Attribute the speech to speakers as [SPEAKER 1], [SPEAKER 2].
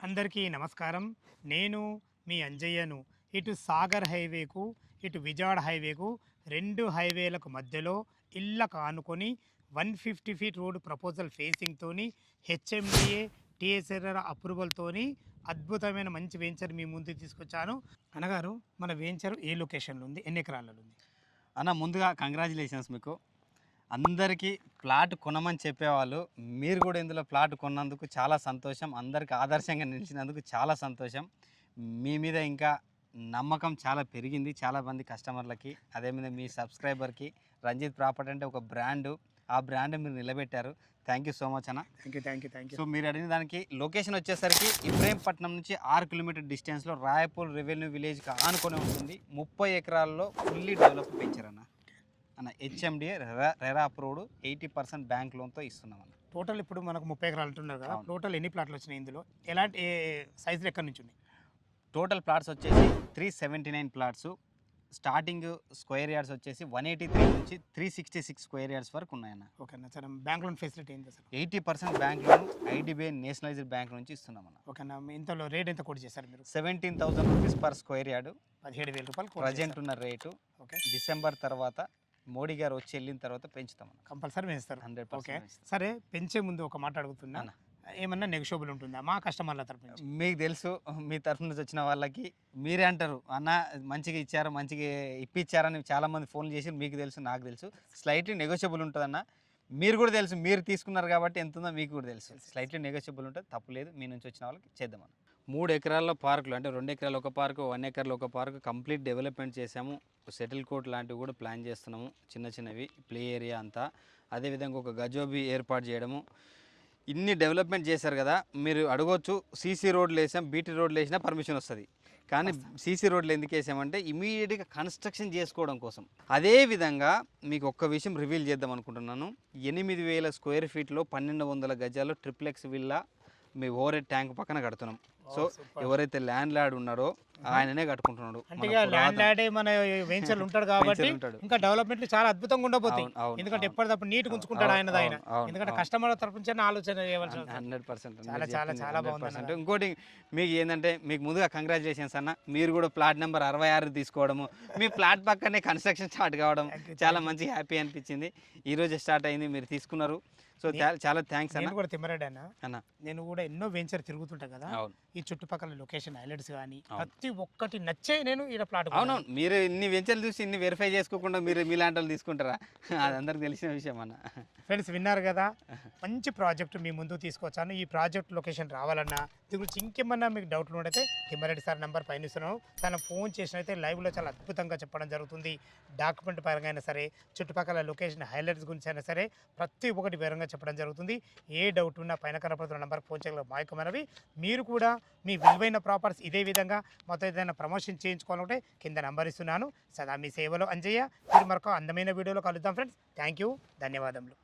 [SPEAKER 1] అందరికీ నమస్కారం. నేను మీ అంజయ్యను. ఇటు సాగర్ హైవేకు, ఇటు విజయవాడ హైవేకు 2 హైవేలకు మధ్యలో ఇళ్ళకు ఆనుకొని 150 ఫీట్ రోడ్ ప్రపోజల్ ఫేసింగ్తోని హెచ్ఎండిఏ టీఎస్ఆర్ అప్రూవల్తోని అద్భుతమైన మంచి వెంచర్ మీ ముందుకు తీసుకొచ్చాను. అనగారు మన వెంచర్ ఏ లొకేషన్లో ఉంది, ఎన్ని ఎకరాలలో ఉంది?
[SPEAKER 2] అన్న ముందుగా కంగ్రాచులేషన్స్ మీకు. అందరికీ ప్లాట్ కొనమని చెప్పేవాళ్ళు మీరు కూడా ఇందులో ప్లాట్ కొన్నందుకు చాలా సంతోషం. అందరికీ ఆదర్శంగా నిలిచినందుకు చాలా సంతోషం. మీ మీద ఇంకా నమ్మకం చాలా పెరిగింది చాలా మంది కస్టమర్లకి. అదే మీద మీ సబ్స్క్రైబర్కి రంజిత్ ప్రాపర్టీ అంటే ఒక బ్రాండు, ఆ బ్రాండ్ మీరు నిలబెట్టారు. థ్యాంక్ యూ సో మచ్ అన్న.
[SPEAKER 1] Thank you.
[SPEAKER 2] సో మీరు అడిగిన దానికి లొకేషన్ వచ్చేసరికి ఇబ్రహీంపట్నం నుంచి 6 కిలోమీటర్ డిస్టెన్స్లో రాయపూర్ రెవెన్యూ విలేజ్కి ఆనుకొని ఉంటుంది. 30 ఎకరాల్లో ఫుల్లీ డెవలప్ పెంచారు అన్న హెచ్ఎండిఏ రెరా అప్రూవ్డ్ 80% బ్యాంక్ లోన్తో ఇస్తున్నాం అన్న.
[SPEAKER 1] టోటల్ ఇప్పుడు మనకు 30 ఎకరాలు అంటున్నారు కదా, టోటల్ ఎన్ని ప్లాట్లు వచ్చినాయి ఇందులో, ఎలాంటి సైజులు ఎక్కడి నుంచి ఉన్నాయి?
[SPEAKER 2] టోటల్ ప్లాట్స్ వచ్చేసి 379 ప్లాట్స్. స్టార్టింగ్ స్క్వేర్ యార్డ్స్ వచ్చేసి 183 నుంచి 366 స్క్వేర్ యార్డ్స్ వరకు ఉన్నాయన్న.
[SPEAKER 1] ఓకేనా సార్, బ్యాంక్ లోన్ ఫెసిలిటీ ఏంటి sir?
[SPEAKER 2] 80% bank loan IDBI nationalised bank నుంచి ఇస్తున్నామన్న.
[SPEAKER 1] ఓకేనా, ఇంతలో రేట్ ఎంత కోట్ చేశారు మీరు?
[SPEAKER 2] 17,000 రూపీస్ పర్ స్క్వేర్ యార్డ్,
[SPEAKER 1] 17,000 రూపాయలు
[SPEAKER 2] ప్రజెంట్ ఉన్న రేటు.
[SPEAKER 1] ఓకే,
[SPEAKER 2] డిసెంబర్ తర్వాత మోడీ గారు వచ్చి వెళ్ళిన తర్వాత పెంచుతాం.
[SPEAKER 1] కంపల్సరీ పెంచుతారు.
[SPEAKER 2] 100%.
[SPEAKER 1] ఓకే సరే, పెంచే ముందు ఒక మాట అడుగుతున్నా, ఏమన్నా నెగోషియబుల్ ఉంటుందా మా కస్టమర్ల తరఫు?
[SPEAKER 2] మీకు తెలుసు, మీ తరఫు నుంచి వచ్చిన వాళ్ళకి మీరే అంటారు అన్న మంచిగా ఇచ్చారు, మంచిగా ఇప్పించారని చాలామంది ఫోన్ చేసి. మీకు తెలుసు, నాకు తెలుసు, స్లైట్లీ నెగోషియబుల్ ఉంటుందన్న. మీరు కూడా తెలుసు, మీరు తీసుకున్నారు కాబట్టి ఎంత ఉందో మీకు కూడా తెలుసు. స్లైట్లీ నెగోషియబుల్ ఉంటుంది, తప్పు లేదు. మీ నుంచి వచ్చిన వాళ్ళకి చేద్దామన్న. 3 ఎకరాల్లో పార్కులు అంటే 2 ఎకరాలు ఒక పార్కు, 1 ఎకర్లో ఒక పార్కు కంప్లీట్ డెవలప్మెంట్ చేసాము. సెటిల్ కోర్ట్ లాంటివి కూడా ప్లాన్ చేస్తున్నాము, చిన్నవి ప్లే ఏరియా అంతా. అదేవిధంగా ఒక గజోబీ ఏర్పాటు చేయడము. ఇన్ని డెవలప్మెంట్ చేశారు కదా, మీరు అడగొచ్చు సీసీ రోడ్లు వేసాం, బీటీ రోడ్లు వేసినా పర్మిషన్ వస్తుంది. కానీ సీసీ రోడ్లు ఎందుకు వేసామంటే ఇమీడియట్గా కన్స్ట్రక్షన్ చేసుకోవడం కోసం. అదేవిధంగా మీకు ఒక్క విషయం రివీల్ చేద్దాం అనుకుంటున్నాను. 8,000 స్క్వేర్ ఫీట్లో 1,200 గజాల్లో ట్రిప్లెక్స్ విల్లా మీ ఓవర్ ట్యాంక్ పక్కన కడుతున్నాం. సో ఎవరైతే ల్యాండ్ లార్డ్ ఉన్నారో ఆయననే కట్టుకుంటున్నాడు.
[SPEAKER 1] అంటే ల్యాండ్ లార్డే మన వెంచర్లు ఉంటాడు కాబట్టి ఇంకా డెవలప్మెంట్ చాలా అద్భుతంగా ఉండబోతాయి. ఎందుకంటే ఎప్పటికప్పుడు నీట్ ఉంచుకుంటాడు ఆయన. ఎందుకంటే కస్టమర్ తరపు నుంచి ఆలోచన చేయవలసి
[SPEAKER 2] 100%.
[SPEAKER 1] చాలా చాలా చాలా బాగుంది.
[SPEAKER 2] ఇంకోటి మీకు ఏంటంటే, మీకు ముందుగా కంగ్రాచులేషన్స్ అన్న. మీరు కూడా ప్లాట్ నెంబర్ 66 తీసుకోవడము, మీ ప్లాట్ పక్కనే కన్స్ట్రక్షన్ స్టార్ట్ కావడం చాలా మంచి హ్యాపీ అనిపించింది. ఈ రోజు స్టార్ట్ అయింది, మీరు తీసుకున్నారు. సో చాలా థ్యాంక్స్ అన్న.
[SPEAKER 1] నేను కూడా తిమ్మరెడ్డి అన్న, నేను కూడా ఎన్నో వెంచర్ తిరుగుతుంటా కదా, ఈ చుట్టుపక్కల లొకేషన్ హైలైట్స్ కానీ ప్రతి ఒక్కటి నచ్చే నేను ఈ ప్లాట్.
[SPEAKER 2] అవునవును, మీరు ఇన్ని వెంచర్లు చూసి ఇన్ని వెరిఫై చేసుకోకుండా మీరు మీలాంటి వాళ్ళు తీసుకుంటారా? అది అందరికి తెలిసిన విషయం అన్న.
[SPEAKER 1] ఫ్రెండ్స్ విన్నారు కదా, మంచి ప్రాజెక్ట్ మీ ముందు తీసుకొచ్చాను. ఈ ప్రాజెక్ట్ లొకేషన్ రావాలన్నా, దీని గురించి ఇంకేమన్నా మీకు డౌట్లు ఉండైతే తిమ్మరెడ్డి సార్ నెంబర్ పైన ఇస్తున్నాను. తన ఫోన్ చేసినైతే లైవ్లో చాలా అద్భుతంగా చెప్పడం జరుగుతుంది. డాక్యుమెంట్ పరంగా అయినా సరే, చుట్టుపక్కల లొకేషన్ హైలైట్స్ గురించి అయినా సరే, ప్రతి ఒక్కటి వివరంగా చెప్పడం జరుగుతుంది. ఏ డౌట్ ఉన్నా పైన కనపడుతున్న నెంబర్కి ఫోన్ చేయగల మాయకమైనవి. మీరు కూడా మీ విలువైన ప్రాపర్టీస్ ఇదే విధంగా మొత్తం ఏదైనా ప్రమోషన్ చేయించుకోవాలంటే కింద నెంబర్ ఇస్తున్నాను. సదా మీ సేవలో అంజయ్య. మీరు మరొక అందమైన వీడియోలో కలుద్దాం ఫ్రెండ్స్. థ్యాంక్ యూ, ధన్యవాదములు.